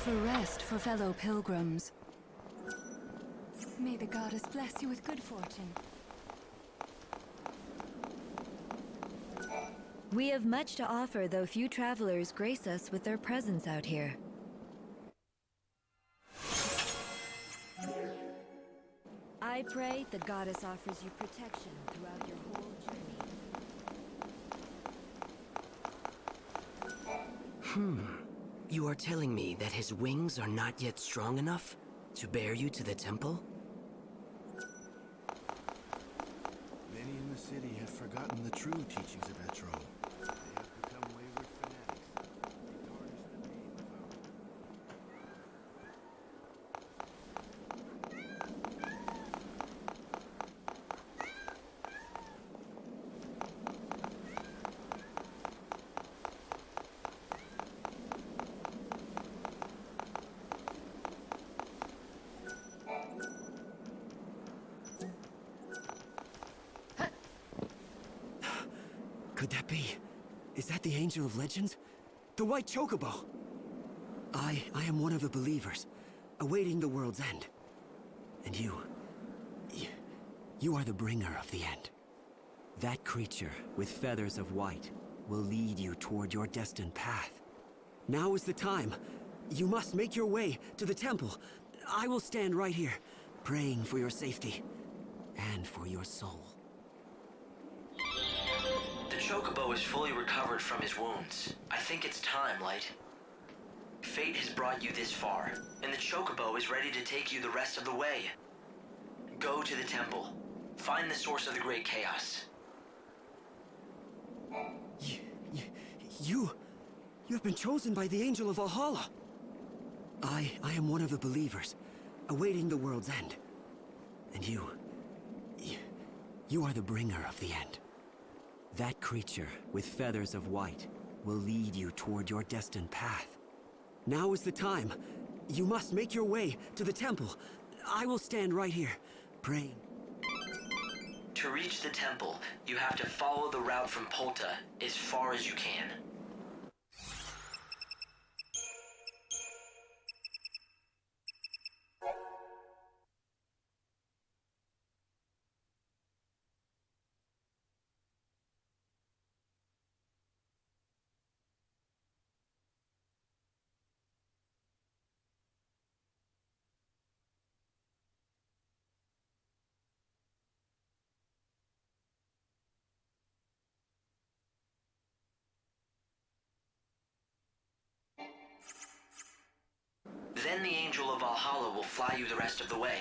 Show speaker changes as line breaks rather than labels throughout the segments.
offer rest for fellow pilgrims. May the goddess bless you with good fortune.
We have much to offer, though few travelers grace us with their presence out here. I pray the goddess offers you protection throughout your whole journey.
You are telling me that his wings are not yet strong enough to bear you to the temple?
Many in the city have forgotten the true teachings of Etro. They have become wayward fanatics. They tarnish the name of our...
Could that be? Is that the Angel of Legends? The White Chocobo! I am one of the believers, awaiting the world's end. And you are the bringer of the end. That creature with feathers of white will lead you toward your destined path. Now is the time. You must make your way to the temple. I will stand right here, praying for your safety and for your soul.
The Chocobo is fully recovered from his wounds. I think it's time, Light. Fate has brought you this far, and the Chocobo is ready to take you the rest of the way. Go to the temple. Find the source of the great chaos.
You have been chosen by the Angel of Valhalla. I am one of the believers, awaiting the world's end. And you are the bringer of the end. That creature with feathers of white will lead you toward your destined path. Now is the time. You must make your way to the temple. I will stand right here, praying.
To reach the temple, you have to follow the route from Polta as far as you can. Then the Angel of Valhalla will fly you the rest of the way.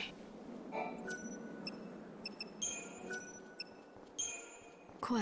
Quoi.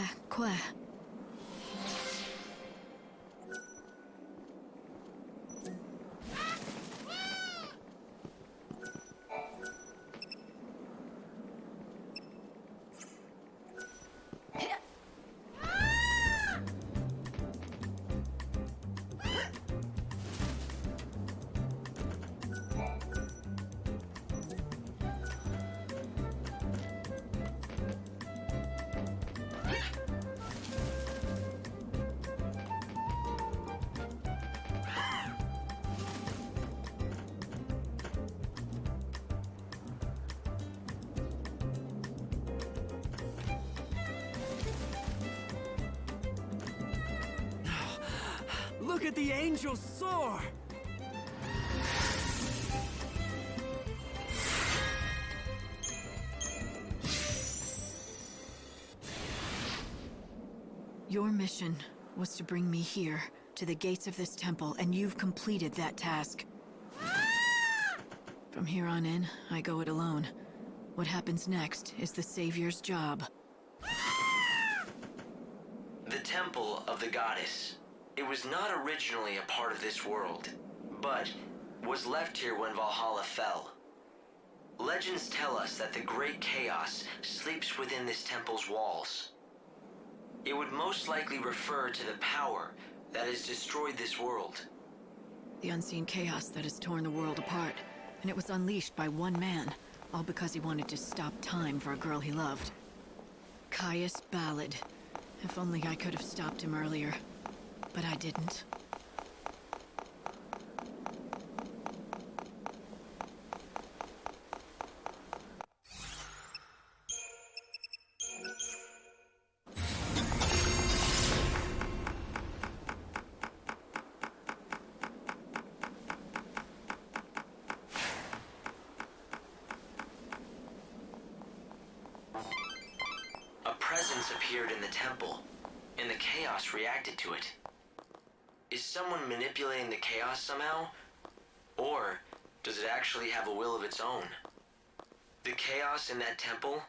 Look at the angels soar!
Your mission was to bring me here, to the gates of this temple, and you've completed that task. From here on in, I go it alone. What happens next is the Savior's job.
The Temple of the Goddess. It was not originally a part of this world, but was left here when Valhalla fell. Legends tell us that the great chaos sleeps within this temple's walls. It would most likely refer to the power that has destroyed this world.
The unseen chaos that has torn the world apart, and it was unleashed by one man, all because he wanted to stop time for a girl he loved. Caius Ballad. If only I could have stopped him earlier. But I didn't.
presence appeared in the temple, and the chaos reacted to it. Is someone manipulating the chaos somehow? Or does it actually have a will of its own? The chaos in that temple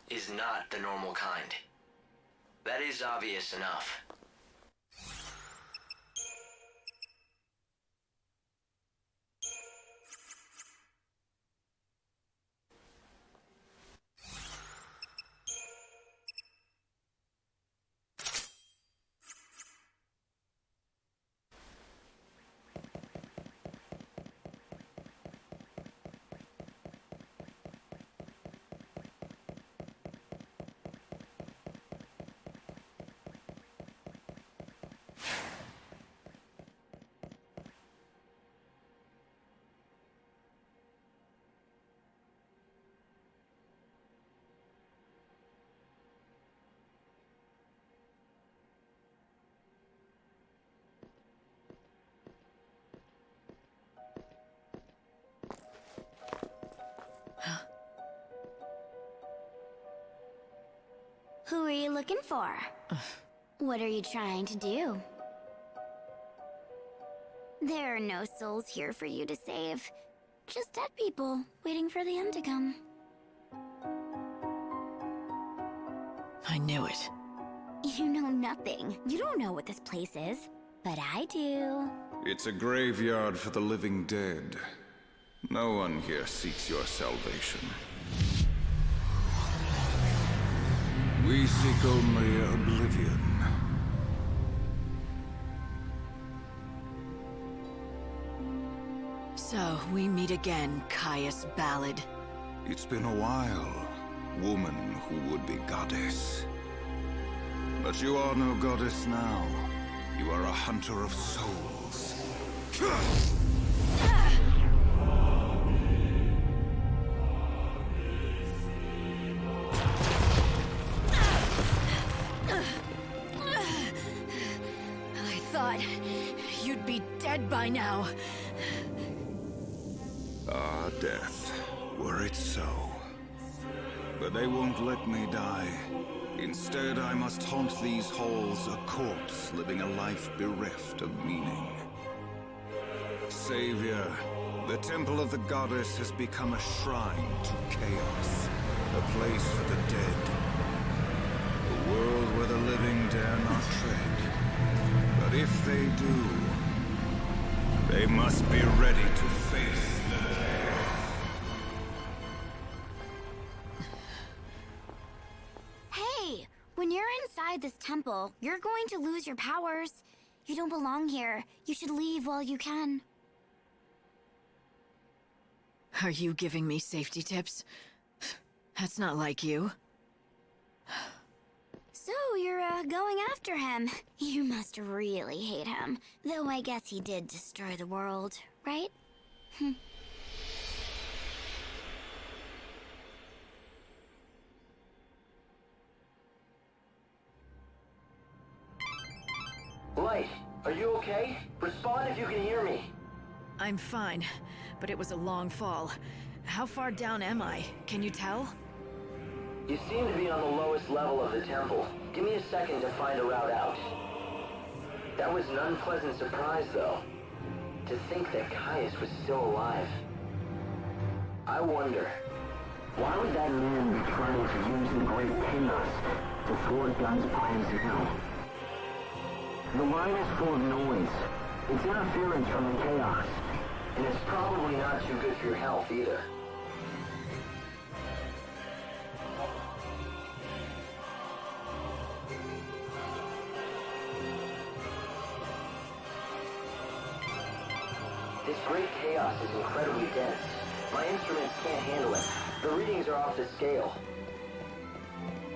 is not the normal kind. That is obvious enough.
Who are you looking for? What are you trying to do? There are no souls here for you to save. Just dead people, waiting for the end to come.
I knew it.
You know nothing. You don't know what this place is. But I do.
It's a graveyard for the living dead. No one here seeks your salvation. We seek only oblivion.
So, we meet again, Caius Ballad.
It's been a while, woman who would be goddess. But you are no goddess now. You are a hunter of souls.
I thought you'd be dead by now.
Ah, death. Were it so. But they won't let me die. Instead, I must haunt these halls, a corpse living a life bereft of meaning. Savior, the temple of the goddess has become a shrine to chaos, a place for the dead. A world where the living dare not tread. But if they do, they must be ready to face the dead.
Hey! When you're inside this temple, you're going to lose your powers. You don't belong here. You should leave while you can.
Are you giving me safety tips? That's not like you.
So, you're, going after him. You must really hate him. Though I guess he did destroy the world, right?
Light, are you okay? Respond if you can hear me.
I'm fine, but it was a long fall. How far down am I? Can you tell?
You seem to be on the lowest level of the temple. Give me a second to find a route out. That was an unpleasant surprise, though. To think that Caius was still alive. I wonder, why would that man be trying to use the great chaos to thwart God's plans now? The line is full of noise. It's interference from the chaos. And it's probably not too good for your health, either. This great chaos is incredibly dense. My instruments can't handle it. The readings are off the scale.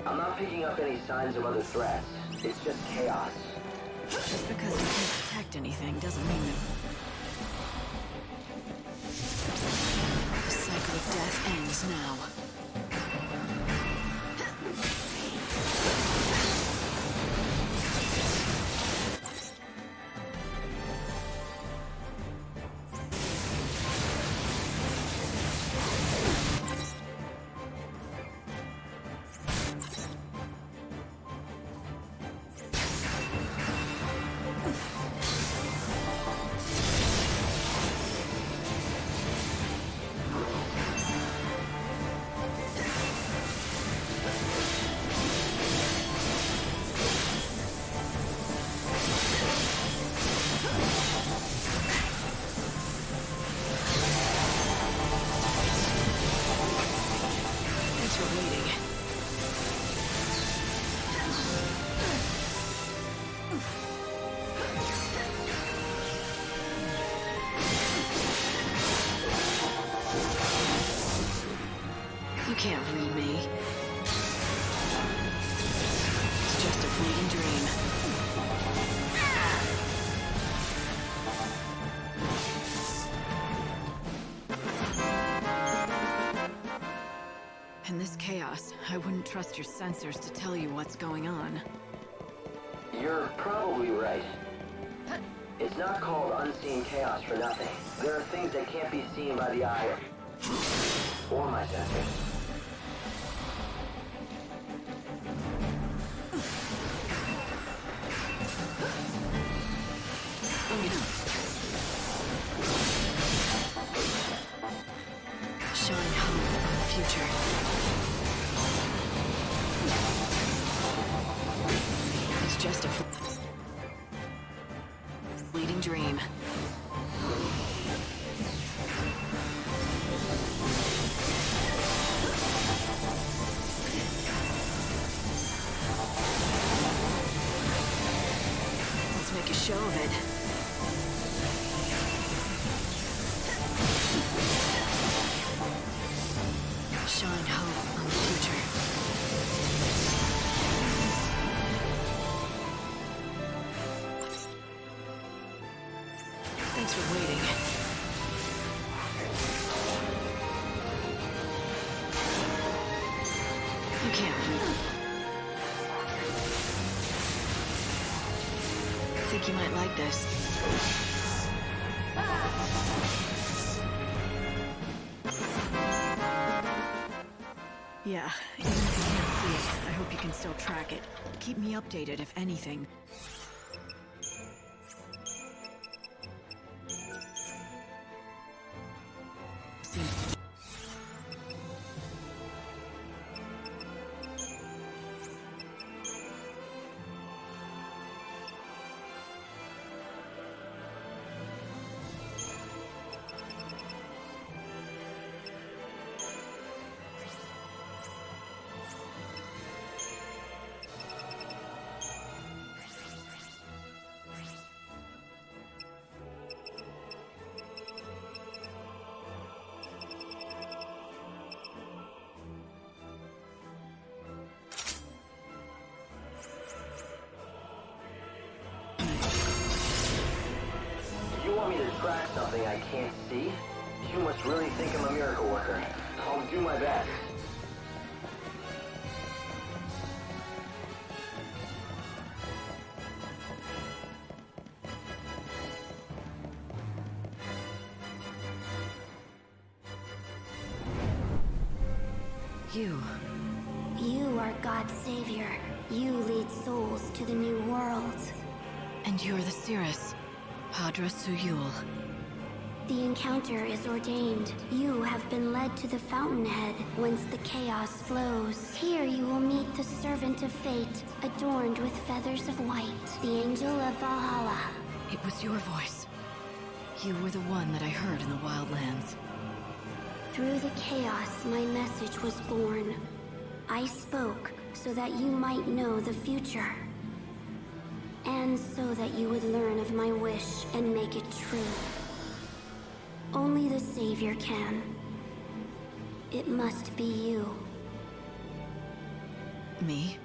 I'm not picking up any signs of other threats. It's just chaos.
Just because you can't detect anything doesn't mean that... The cycle of death ends now. wouldn't trust your sensors to tell you what's going on.
You're probably right. It's not called unseen chaos for nothing. There are things that can't be seen by the eye or my sensors.
Shine hope on the future. It's just a fleeting dream. Let's make a show of it. Shine hope on the future. Thanks for waiting. You can't beat. I think you might like this. Yeah, even if you can't see it, I hope you can still track it. Keep me updated if anything. Seems to...
You want me to track something I can't see? You must really think I'm a miracle worker. I'll do my best.
You are God's savior. You lead souls to the new world.
And you're the Cirrus, Padra Suyul.
The encounter is ordained. You have been led to the fountainhead, whence the chaos flows. Here you will meet the servant of fate, adorned with feathers of white, the angel of Valhalla.
It was your voice. You were the one that I heard in the Wildlands.
Through the chaos, my message was born. I spoke so that you might know the future. And so that you would learn of my wish and make it true. Only the Savior can. It must be you.
Me?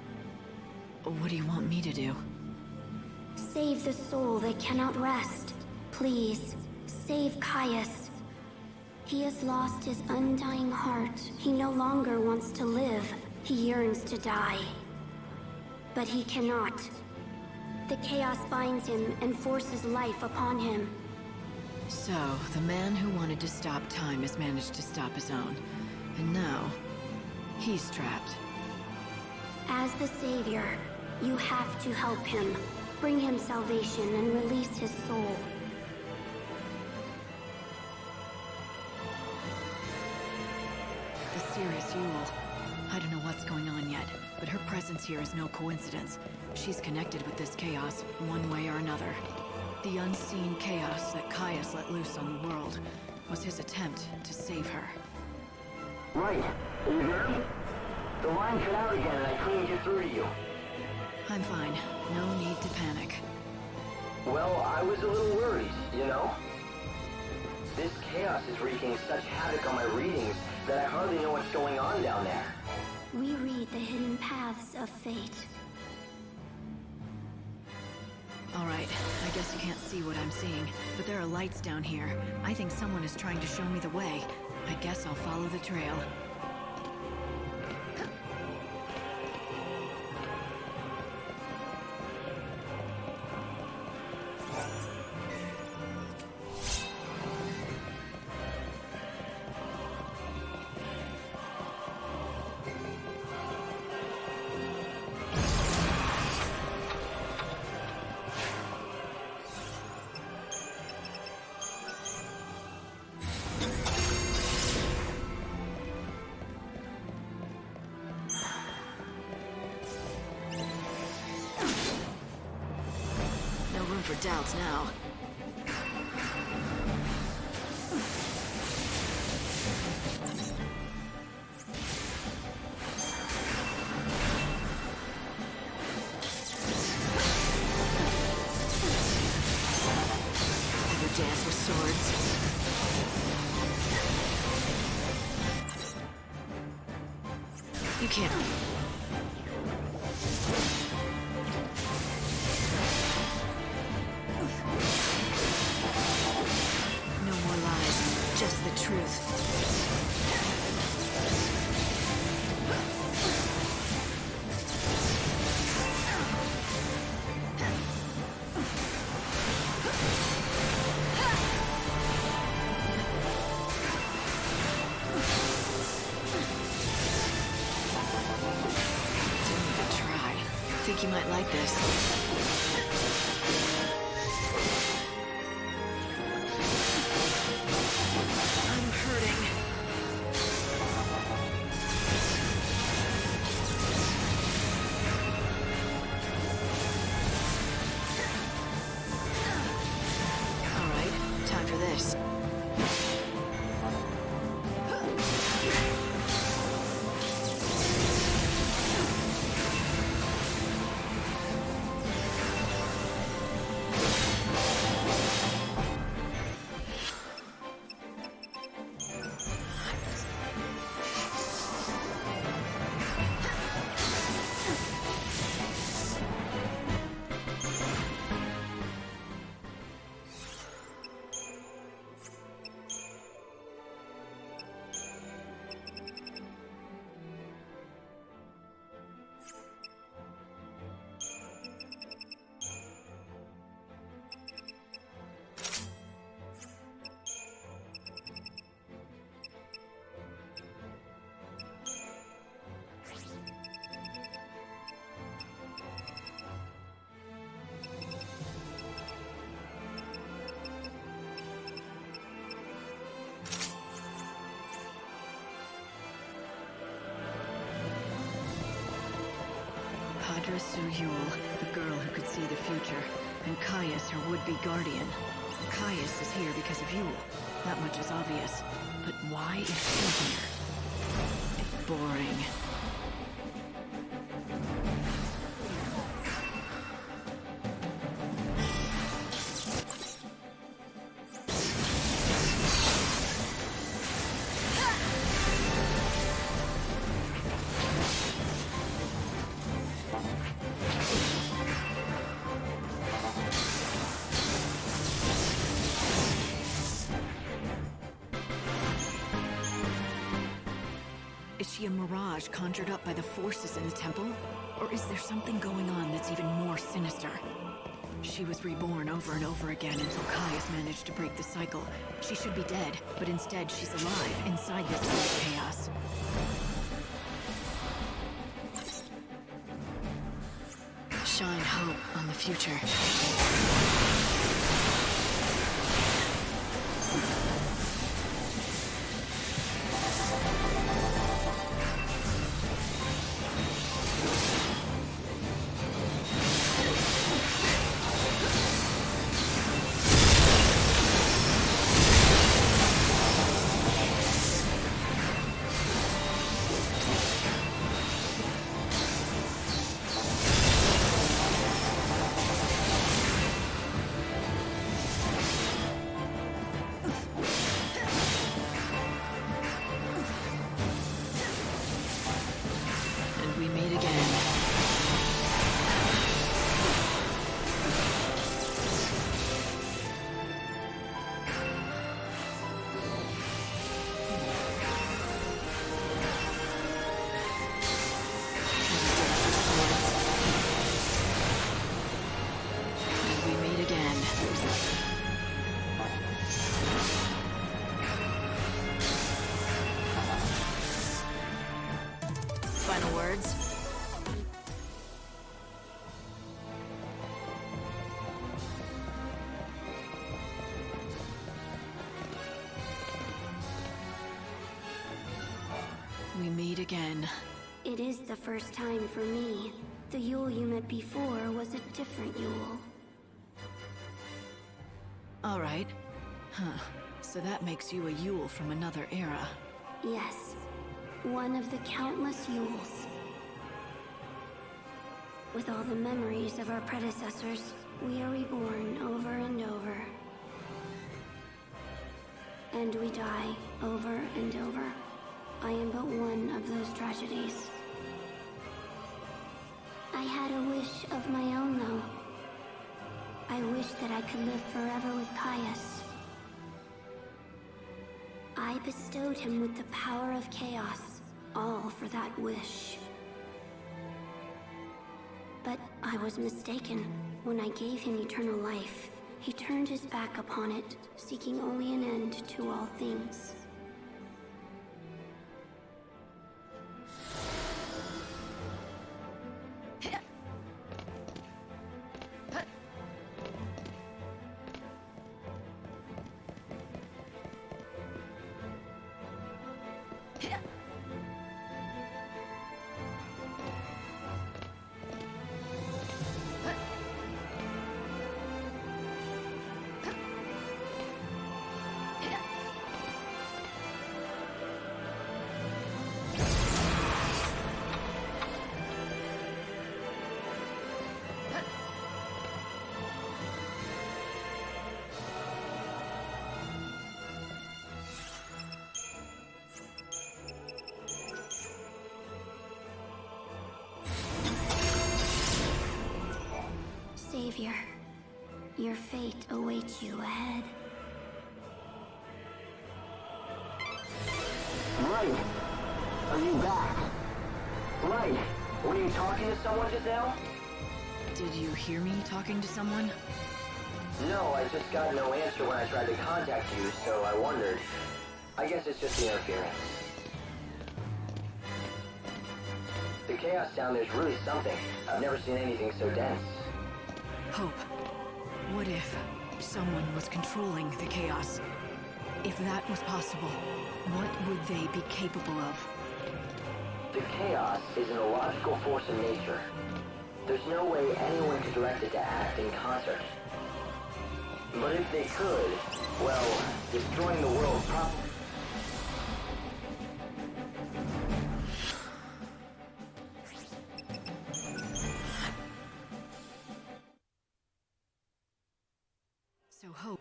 What do you want me to do?
Save the soul that cannot rest. Please, save Caius. He has lost his undying heart. He no longer wants to live. He yearns to die. But he cannot. The chaos binds him and forces life upon him.
So, the man who wanted to stop time has managed to stop his own. And now, he's trapped.
As the Savior, you have to help him. Bring him salvation and release his soul.
The Cirrus Yule. I don't know what's going on yet, but her presence here is no coincidence. She's connected with this chaos, one way or another. The unseen chaos that Caius let loose on the world was his attempt to save her.
Right. Are you there? The line cut out again and I couldn't get through to you.
I'm fine. No need to panic.
Well, I was a little worried, you know? This chaos is wreaking such havoc on my readings that I hardly know what's going on down there.
We read the hidden paths of fate.
All right, I guess you can't see what I'm seeing, but there are lights down here. I think someone is trying to show me the way. I guess I'll follow the trail. for doubts now. Ever dance with swords? You can't. No more lies, just the truth. Don't even try. Think you might like this. I'm hurting. All right, time for this. Padra Suyul, the girl who could see the future, and Caius, her would-be guardian. Caius is here because of Yule. That much is obvious. But why is she here? It's boring. Is she a mirage conjured up by the forces in the temple? Or is there something going on that's even more sinister? She was reborn over and over again until Caius managed to break the cycle. She should be dead, but instead she's alive inside this dark chaos. Shine hope on the future. Final words? We meet again.
It is the first time for me. The Yule you met before was a different Yule.
All right. Huh. So that makes you a Yule from another era.
Yes, one of the countless Yules. With all the memories of our predecessors, we are reborn over and over. And we die over and over. I am but one of those tragedies. I had a wish of my own, though. I wish that I could live forever with Caius. I bestowed him with the power of chaos, all for that wish. But I was mistaken. When I gave him eternal life, he turned his back upon it, seeking only an end to all things. Savior, your fate awaits you ahead.
Light! Are you back? Light! Were you talking to someone just now?
Did you hear me talking to someone?
No, I just got no answer when I tried to contact you, so I wondered. I guess it's just the interference. The chaos down there's really something. I've never seen anything so dense.
Hope. What if someone was controlling the chaos? If that was possible, what would they be capable of?
The chaos is an illogical force in nature. There's no way anyone could direct it to act in concert. But if they could, well, destroying the world probably...
So Hope...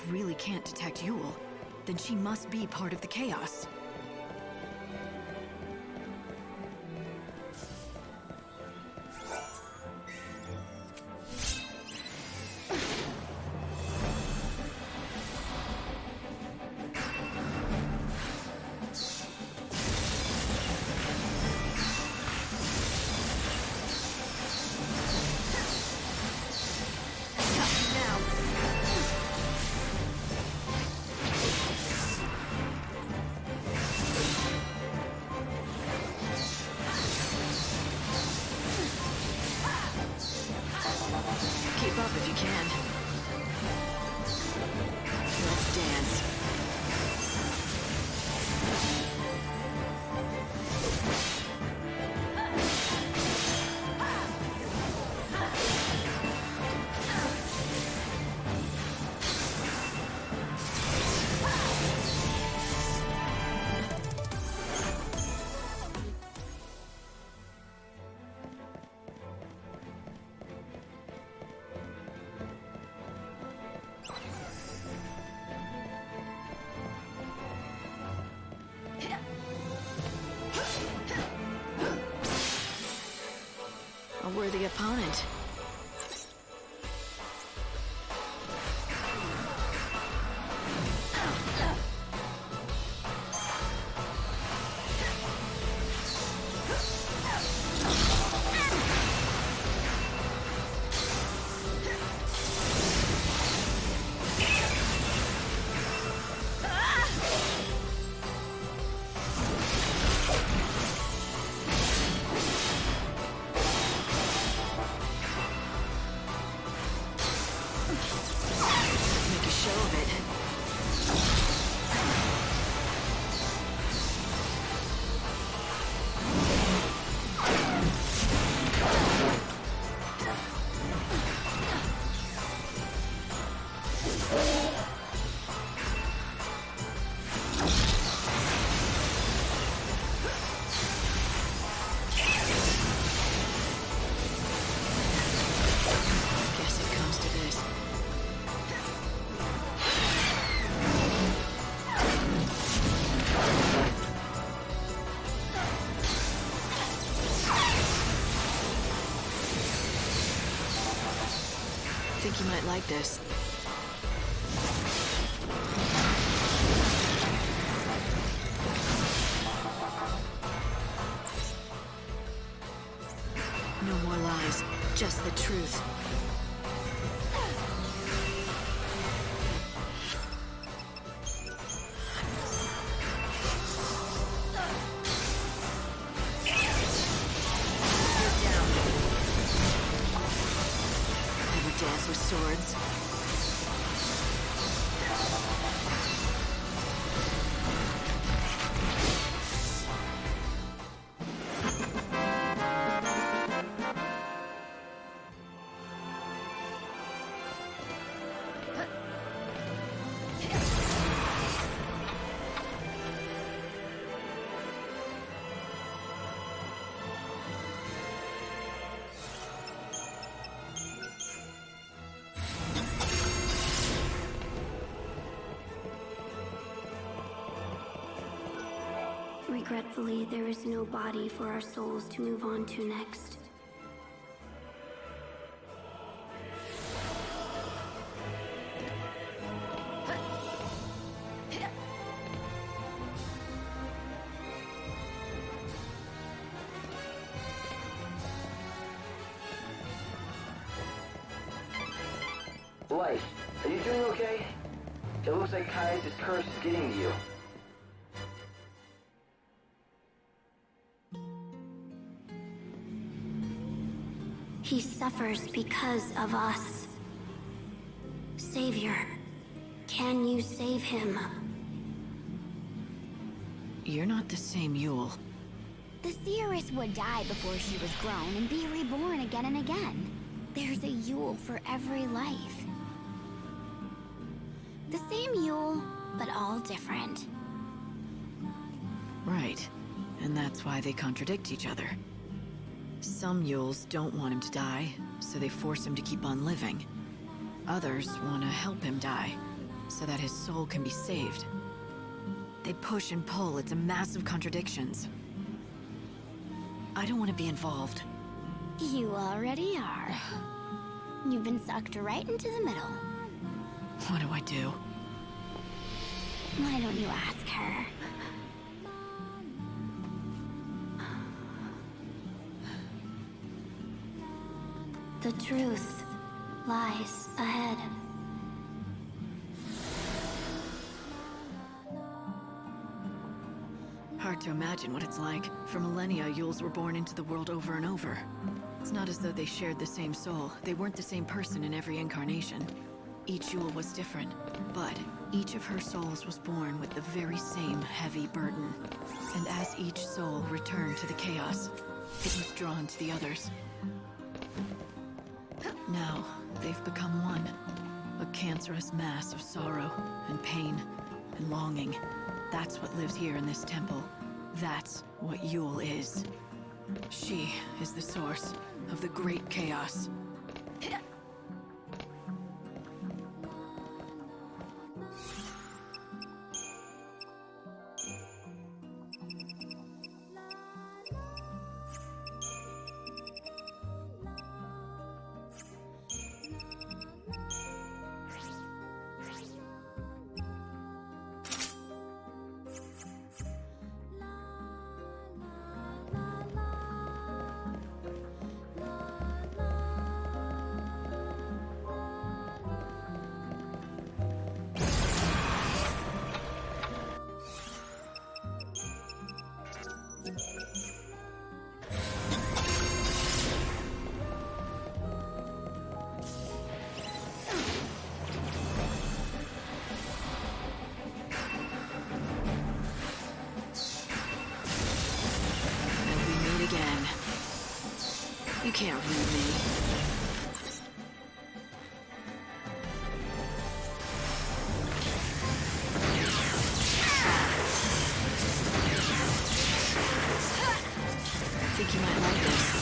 really can't detect Yule, then she must be part of the chaos. Keep up if you can. Let's dance. A worthy opponent. think you might like this. No more lies, just the truth. Dance with swords.
Regretfully, there is no body for our souls to move on to next.
Light, are you doing okay? It looks like Caius' curse is getting to you.
He suffers because of us. Savior, can you save him?
You're not the same Yule.
The seeress would die before she was grown and be reborn again and again. There's a Yule for every life. The same Yule, but all different.
Right. And that's why they contradict each other. Some Yules don't want him to die, so they force him to keep on living. Others want to help him die, so that his soul can be saved. They push and pull, it's a massive contradictions. I don't want to be involved.
You already are. You've been sucked right into the middle.
What do I do?
Why don't you ask her?
The truth lies ahead.
Hard to imagine what it's like. For millennia, Yules were born into the world over and over. It's not as though they shared the same soul. They weren't the same person in every incarnation. Each Yule was different, but each of her souls was born with the very same heavy burden. And as each soul returned to the chaos, it was drawn to the others. Now, they've become one. A cancerous mass of sorrow and pain and longing. That's what lives here in this temple. That's what Yule is. She is the source of the great chaos. You can't read me. Think you might like this.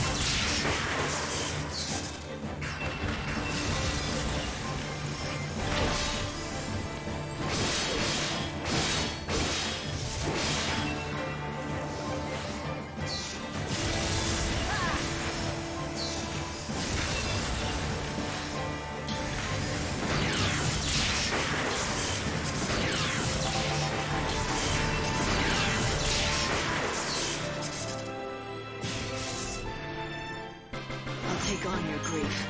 on your grief.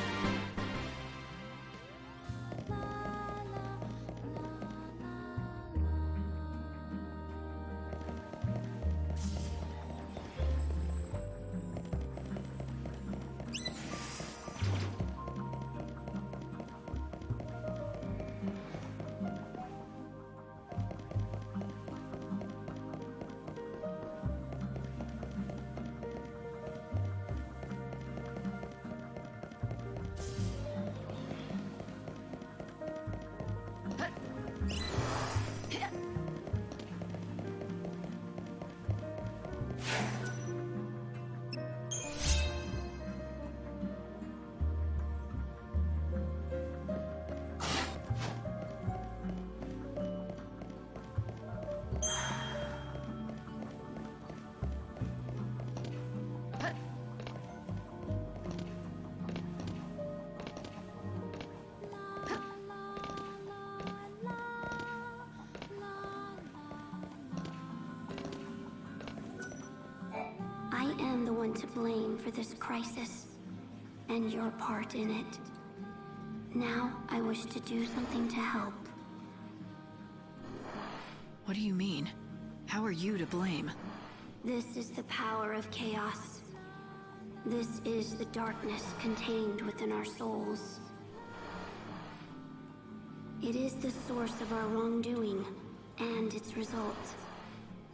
I am the one to blame for this crisis, and your part in it. Now, I wish to do something to help.
What do you mean? How are you to blame?
This is the power of chaos. This is the darkness contained within our souls. It is the source of our wrongdoing, and its result.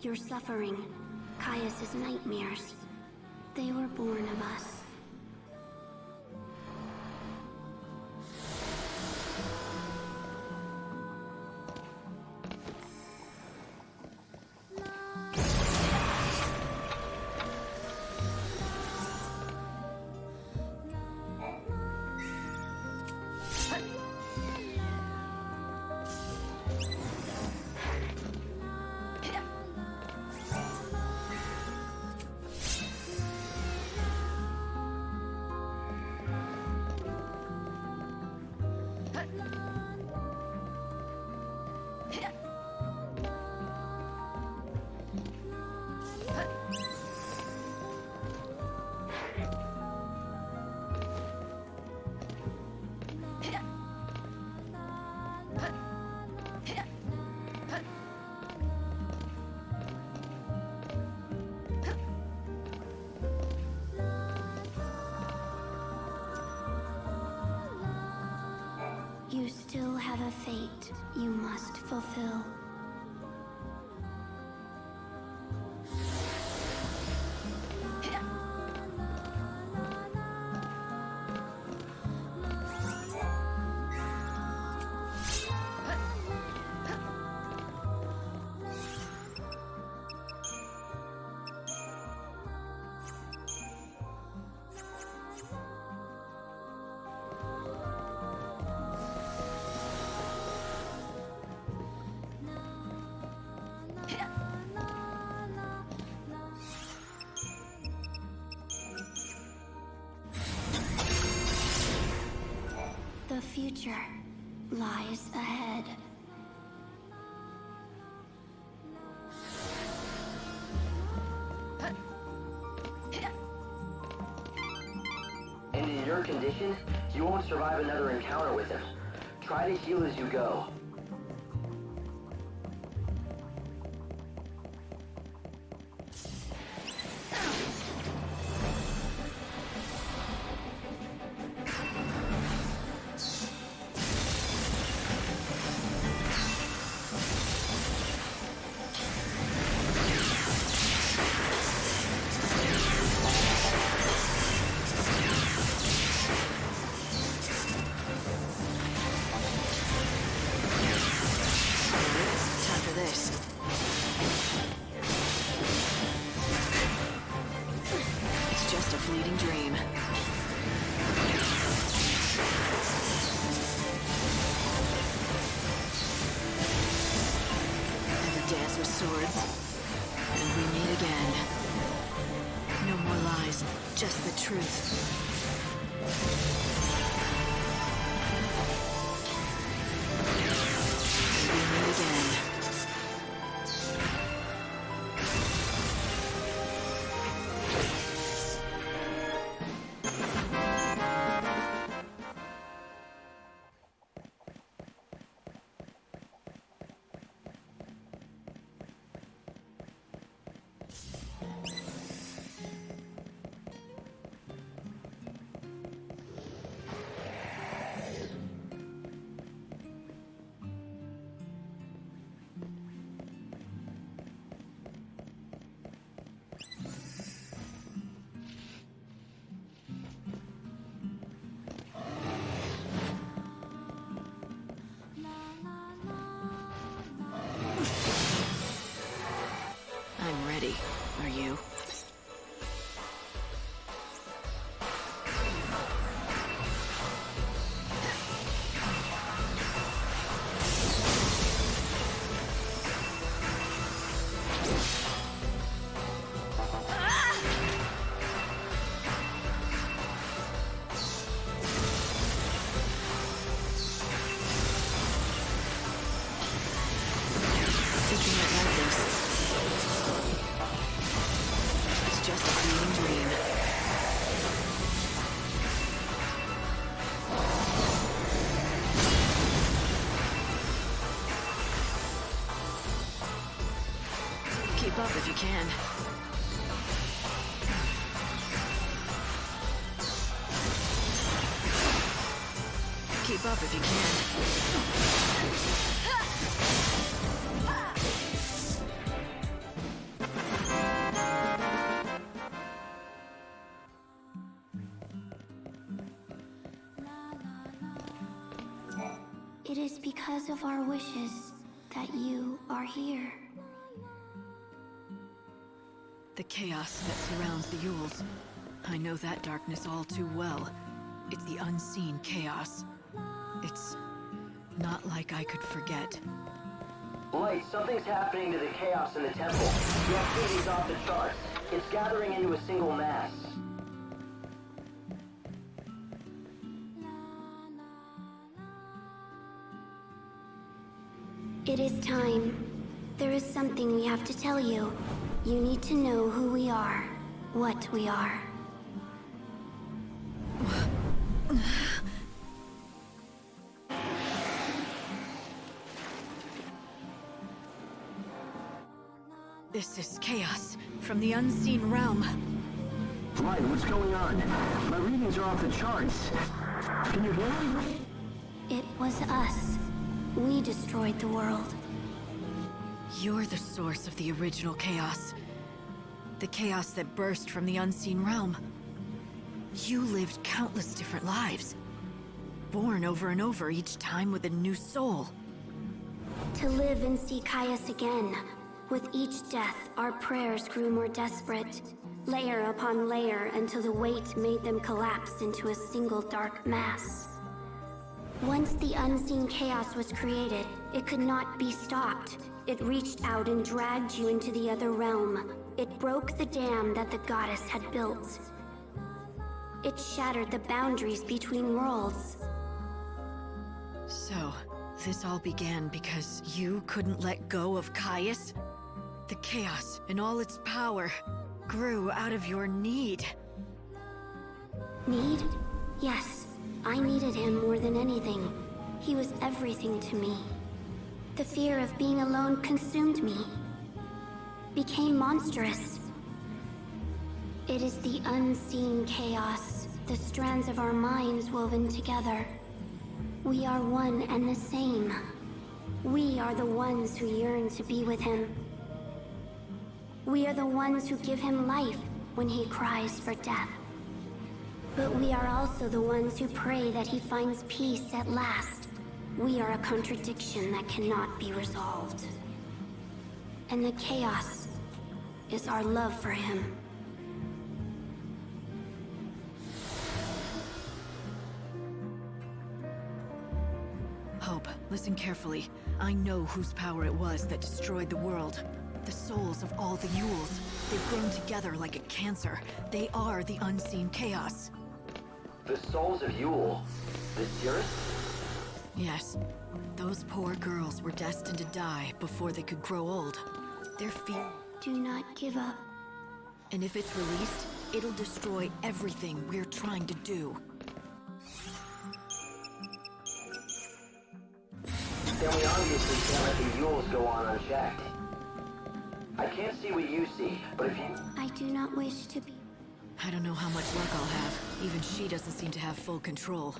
Your suffering, Caius's nightmares. They were born of us. You still have a fate you must fulfill. The future lies ahead.
And in your condition, you won't survive another encounter with him. Try to heal as you go.
Just the truth. We meet again. I'm ready. Are you? Thinking it like this. It's just a fleeting dream. Keep up if you can. Keep up if you can.
It is because of our wishes that you are here.
The chaos that surrounds the Yules. I know that darkness all too well. It's the unseen chaos. It's not like I could forget.
Light, something's happening to the chaos in the temple. The activity's off the charts. It's gathering into a single mass.
It is time. There is something we have to tell you. You need to know who we are, what we are.
This is chaos from the unseen realm.
Light, what's going on? My readings are off the charts. Can you hear me?
It was us. We destroyed the world.
You're the source of the original chaos. The chaos that burst from the unseen realm. You lived countless different lives. Born over and over, each time with a new soul.
To live and see Caius again. With each death, our prayers grew more desperate. Layer upon layer until the weight made them collapse into a single dark mass. Once the unseen chaos was created, it could not be stopped. It reached out and dragged you into the other realm. It broke the dam that the goddess had built. It shattered the boundaries between worlds.
So, this all began because you couldn't let go of Caius? The chaos and all its power grew out of your need.
Need? Yes. I needed him more than anything. He was everything to me. The fear of being alone consumed me. Became monstrous. It is the unseen chaos, the strands of our minds woven together. We are one and the same. We are the ones who yearn to be with him. We are the ones who give him life when he cries for death. But we are also the ones who pray that he finds peace at last. We are a contradiction that cannot be resolved. And the chaos is our love for him.
Hope, listen carefully. I know whose power it was that destroyed the world. The souls of all the Yules. They've grown together like a cancer. They are the unseen chaos.
The souls of Yule? The dearest?
Yes. Those poor girls were destined to die before they could grow old. Their fear...
Do not give up.
And if it's released, it'll destroy everything we're trying to do.
Then we obviously can't let the Yules go on unchecked. I can't see what you see, but if you...
I do not wish to be...
I don't know how much luck I'll have. Even she doesn't seem to have full control.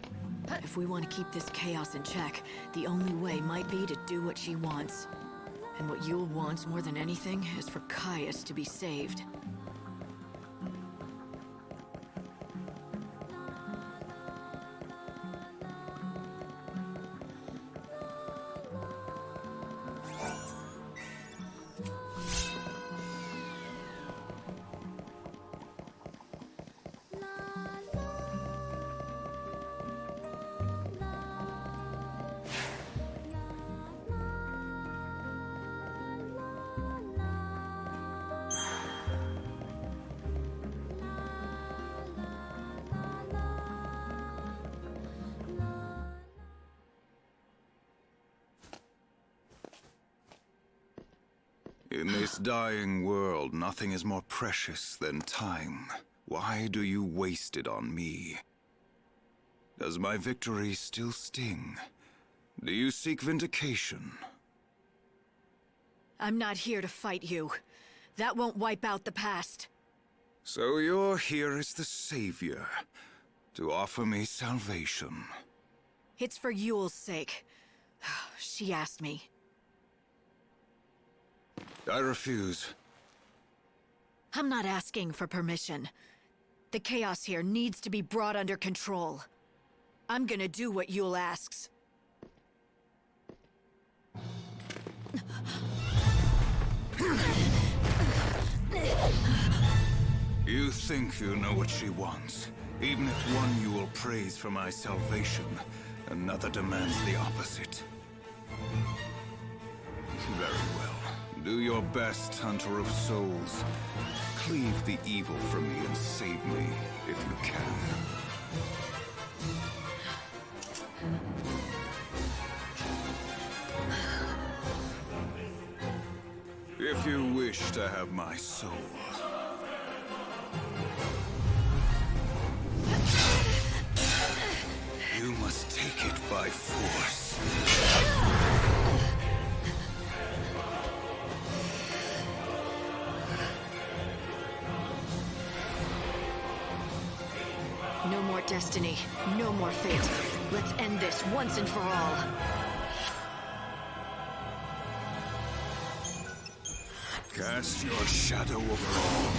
If we want to keep this chaos in check, the only way might be to do what she wants. And what Yule wants more than anything is for Caius to be saved.
In this dying world, nothing is more precious than time. Why do you waste it on me? Does my victory still sting? Do you seek vindication?
I'm not here to fight you. That won't wipe out the past.
So you're here as the savior, to offer me salvation.
It's for Yule's sake. She asked me.
I refuse.
I'm not asking for permission. The chaos here needs to be brought under control. I'm gonna do what Yule asks.
You think you know what she wants. Even if one you will praise for my salvation, another demands the opposite. Very well. Do your best, Hunter of Souls. Cleave the evil from me and save me, if you can. If you wish to have my soul. You must take it by force.
No more destiny, no more fate. Let's end this once and for all.
Cast your shadow over all.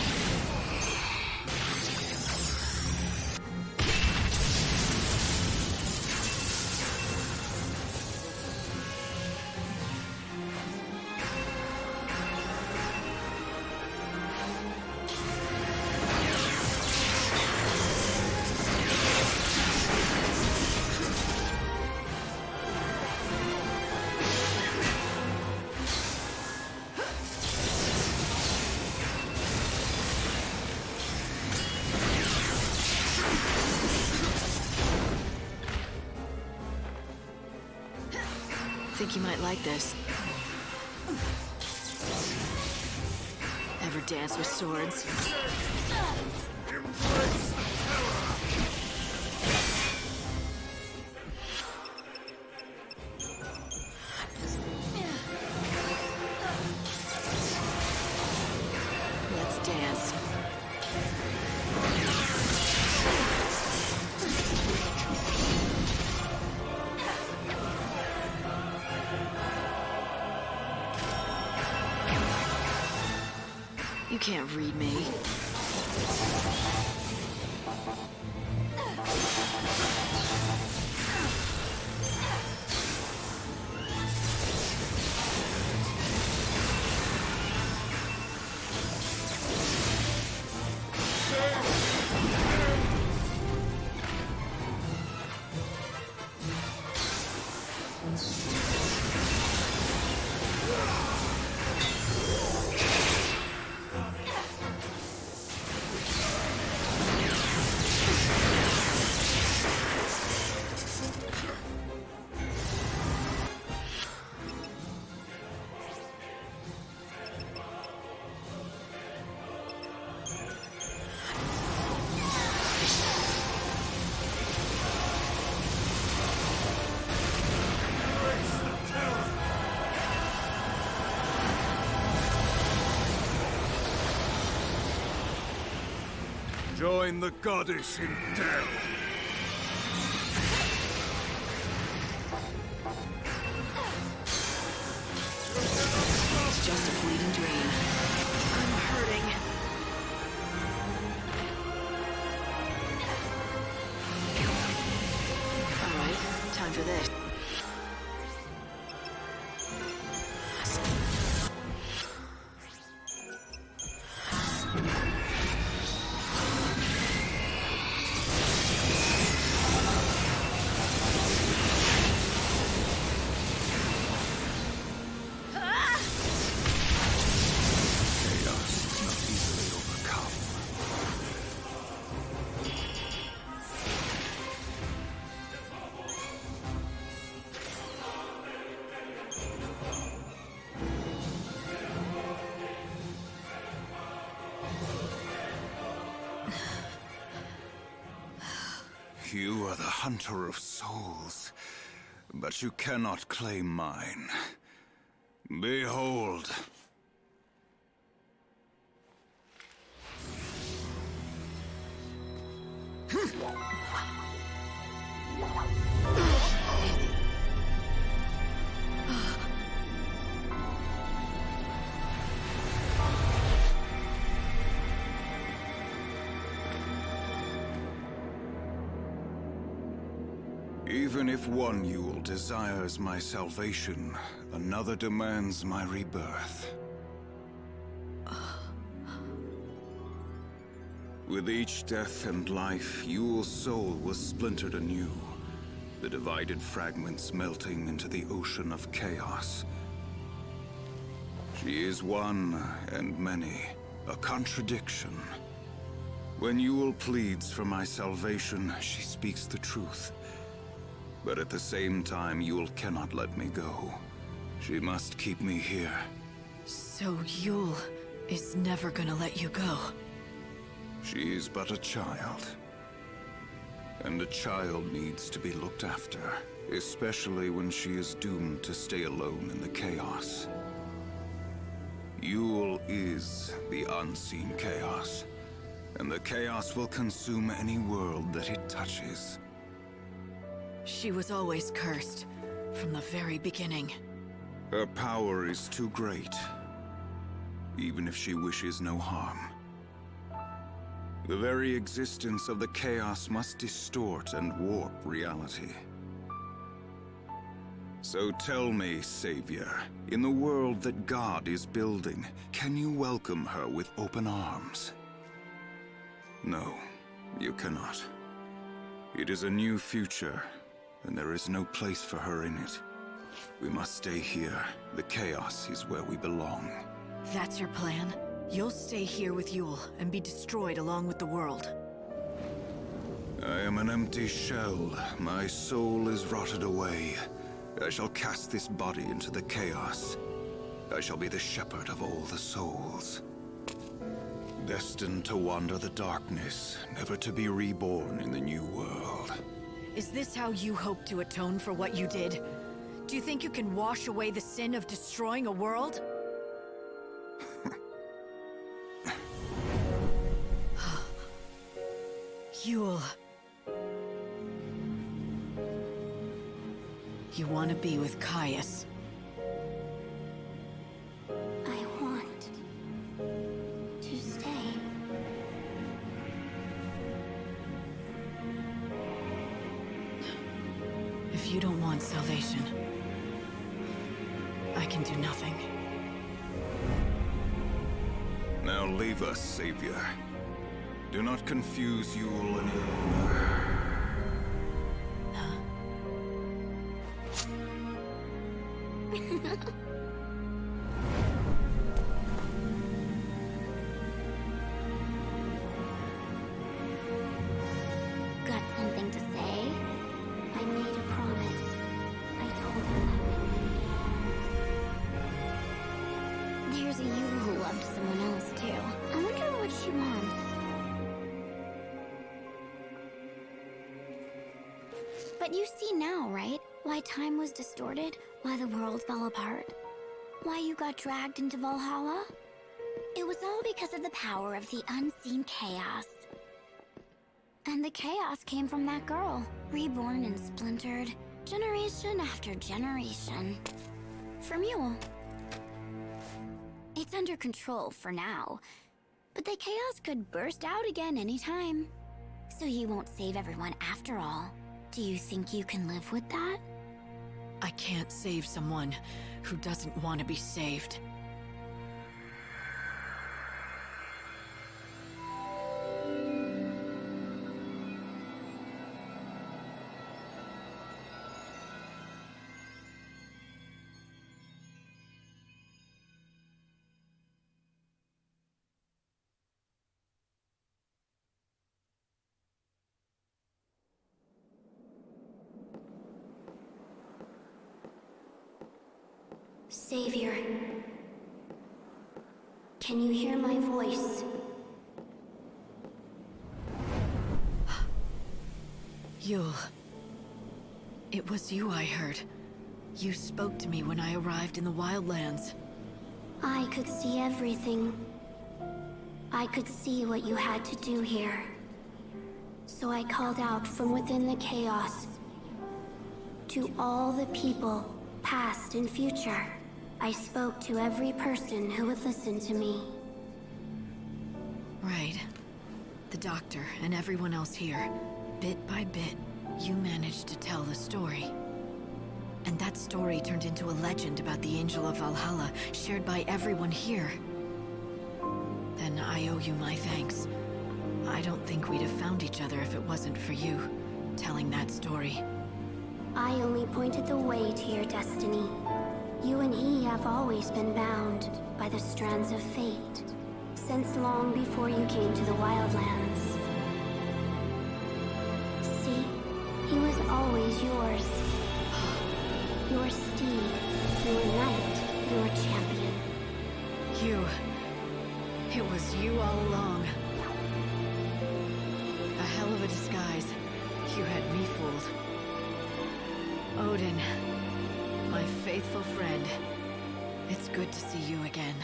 Think you might like this. Ever dance with swords? Let's dance. You can't read me.
Join the goddess in death.
It's just a fleeting dream. I'm hurting. All right, time for this.
Chaos is not easily overcome. You are the hunter of souls, but you cannot claim mine. Behold. Even if one Yule desires my salvation, another demands my rebirth. With each death and life, Yule's soul was splintered anew, the divided fragments melting into the ocean of chaos. She is one and many, a contradiction. When Yule pleads for my salvation, she speaks the truth. But at the same time, Yule cannot let me go. She must keep me here.
So Yule is never gonna let you go.
She is but a child. And a child needs to be looked after, especially when she is doomed to stay alone in the chaos. Yule is the unseen chaos, and the chaos will consume any world that it touches.
She was always cursed, from the very beginning.
Her power is too great, even if she wishes no harm. The very existence of the chaos must distort and warp reality. So tell me, Savior, in the world that God is building, can you welcome her with open arms? No, you cannot. It is a new future, and there is no place for her in it. We must stay here. The chaos is where we belong.
That's your plan? You'll stay here with Yule and be destroyed along with the world.
I am an empty shell. My soul is rotted away. I shall cast this body into the chaos. I shall be the shepherd of all the souls. Destined to wander the darkness, never to be reborn in the new world.
Is this how you hope to atone for what you did? Do you think you can wash away the sin of destroying a world? Yule. You want to be with Caius.
I want to stay.
If you don't want salvation, I can do nothing.
Now leave us, Savior. Do not confuse Yule any longer.
Got something to say? I made a promise. I told him I would. There's a Yule who loved someone else too. I wonder what she wants. But you see now, right? Why time was distorted, why the world fell apart, why you got dragged into Valhalla? It was all because of the power of the unseen chaos.
And the chaos came from that girl, reborn and splintered, generation after generation. From you. It's under control for now, but the chaos could burst out again anytime. So you won't save everyone after all. Do you think you can live with that?
I can't save someone who doesn't want to be saved.
Savior, can you hear my voice?
Yule. It was you I heard. You spoke to me when I arrived in the Wildlands.
I could see everything. I could see what you had to do here. So I called out from within the chaos. To all the people, past and future. I spoke to every person who would listen to me.
Right. The doctor and everyone else here. Bit by bit, you managed to tell the story. And that story turned into a legend about the Angel of Valhalla, shared by everyone here. Then I owe you my thanks. I don't think we'd have found each other if it wasn't for you, telling that story.
I only pointed the way to your destiny. You and he have always been bound by the strands of fate, since long before you came to the Wildlands. See, he was always yours. Your steed, your knight, your champion.
You. It was you all along. A hell of a disguise. You had me fooled. Odin, my faithful friend. It's good to see you again.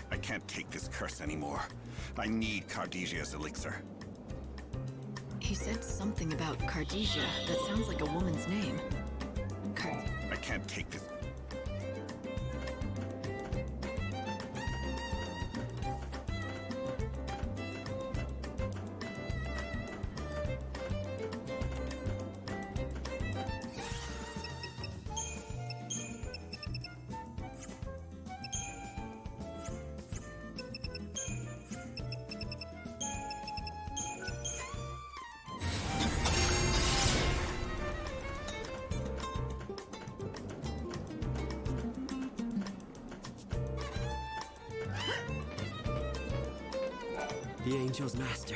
I can't take this curse anymore. I need Cardesia's elixir.
He said something about Cardesia. That sounds like a woman's name.
I can't take this.
The Angel's master.